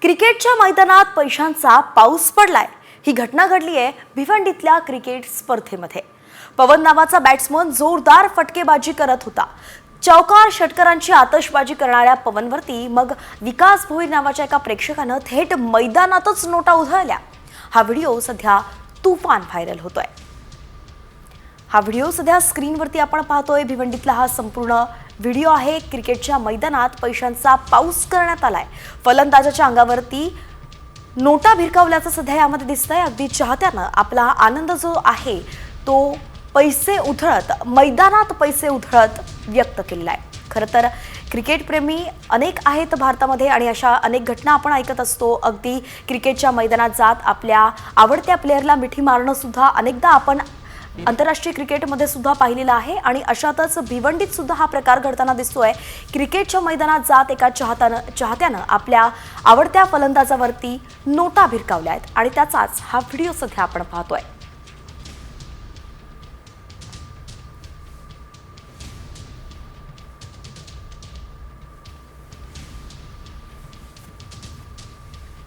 क्रिकेटच्या मैदानात पैशांचा पाऊस पडलाय। ही घटना घडली आहे भिवंडीतल्या क्रिकेट स्पर्धेमध्ये। पवन नावाचा बॅट्समन जोरदार फटकेबाजी करत होता। चौकार षटकारांची आतषबाजी करणाऱ्या पवनवरती मग विकास भोईर नावाच्या एका प्रेक्षकानं थेट मैदानातच नोटा उधळल्या। हा व्हिडिओ सध्या तुफान व्हायरल होतोय। हा व्हिडिओ सध्या स्क्रीनवरती आपण पाहतोय। भिवंडीतला हा संपूर्ण व्हिडिओ आहे। क्रिकेटच्या मैदानात पैशांचा पाऊस करण्यात आलाय। फलंदाजाच्या अंगावरती नोटा भिरकावल्याचं सध्या यामध्ये दिसतंय। अगदी चाहत्यानं आपला आनंद जो आहे तो पैसे उधळत मैदानात पैसे उधळत व्यक्त केलेला आहे। खरं तर क्रिकेट प्रेमी अनेक आहेत भारतामध्ये आणि अशा अनेक घटना आपण ऐकत असतो। अगदी क्रिकेटच्या मैदानात जात आपल्या आवडत्या प्लेयरला मिठी मारणं सुद्धा अनेकदा आपण आंतरराष्ट्रीय क्रिकेटमध्ये सुद्धा पाहिलेला आहे आणि अशातच भिवंडीत सुद्धा हा प्रकार घडताना दिसतोय। क्रिकेटच्या मैदानात जात एका चाहत्यानं आपल्या आवडत्या फलंदाजावरती नोटा भिरकावल्या आहेत आणि त्याचाच हा व्हिडिओ सध्या आपण पाहतोय।